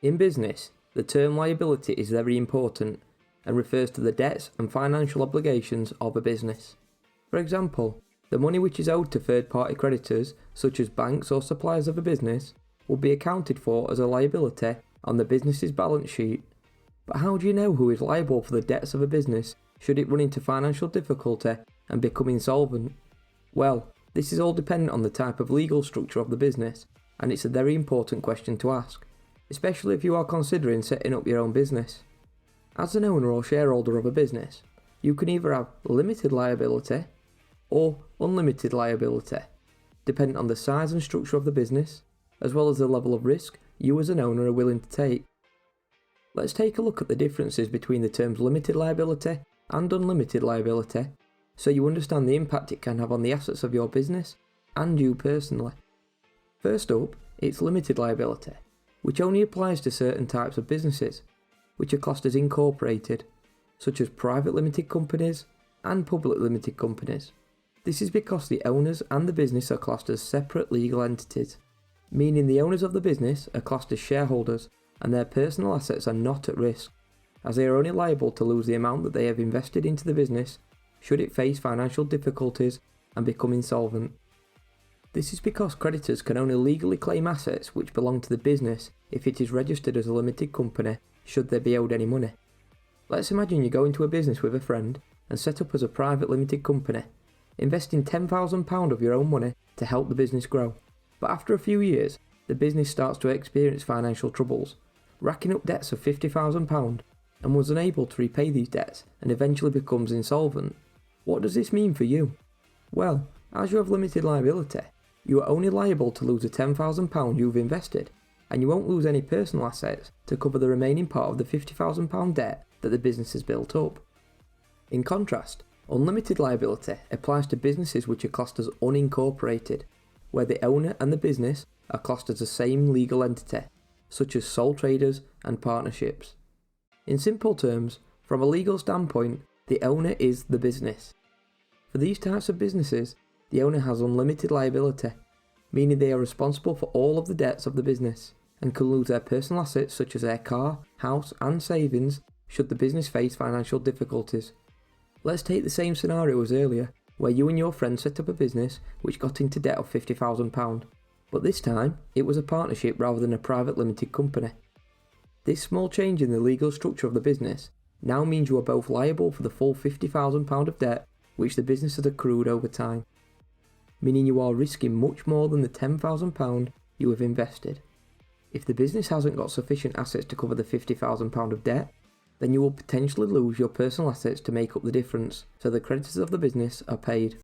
In business, the term liability is very important and refers to the debts and financial obligations of a business. For example, the money which is owed to third-party creditors, such as banks or suppliers of a business, will be accounted for as a liability on the business's balance sheet. But how do you know who is liable for the debts of a business should it run into financial difficulty and become insolvent? Well, this is all dependent on the type of legal structure of the business, and it's a very important question to ask, especially if you are considering setting up your own business. As an owner or shareholder of a business, you can either have limited liability or unlimited liability, depending on the size and structure of the business, as well as the level of risk you as an owner are willing to take. Let's take a look at the differences between the terms limited liability and unlimited liability, so you understand the impact it can have on the assets of your business and you personally. First up, it's limited liability, which only applies to certain types of businesses, which are classed as incorporated, such as private limited companies and public limited companies. This is because the owners and the business are classed as separate legal entities, meaning the owners of the business are classed as shareholders and their personal assets are not at risk, as they are only liable to lose the amount that they have invested into the business should it face financial difficulties and become insolvent. This is because creditors can only legally claim assets which belong to the business if it is registered as a limited company should they be owed any money. Let's imagine you go into a business with a friend and set up as a private limited company, investing £10,000 of your own money to help the business grow. But after a few years, the business starts to experience financial troubles, racking up debts of £50,000 and was unable to repay these debts and eventually becomes insolvent. What does this mean for you? Well, as you have limited liability, you are only liable to lose the £10,000 you've invested, and you won't lose any personal assets to cover the remaining part of the £50,000 debt that the business has built up. In contrast, unlimited liability applies to businesses which are classed as unincorporated, where the owner and the business are classed as the same legal entity, such as sole traders and partnerships. In simple terms, from a legal standpoint, the owner is the business. For these types of businesses, the owner has unlimited liability, meaning they are responsible for all of the debts of the business and can lose their personal assets such as their car, house and savings should the business face financial difficulties. Let's take the same scenario as earlier, where you and your friend set up a business which got into debt of £50,000, but this time it was a partnership rather than a private limited company. This small change in the legal structure of the business now means you are both liable for the full £50,000 of debt which the business has accrued over time, meaning you are risking much more than the £10,000 you have invested. If the business hasn't got sufficient assets to cover the £50,000 of debt, then you will potentially lose your personal assets to make up the difference, so the creditors of the business are paid.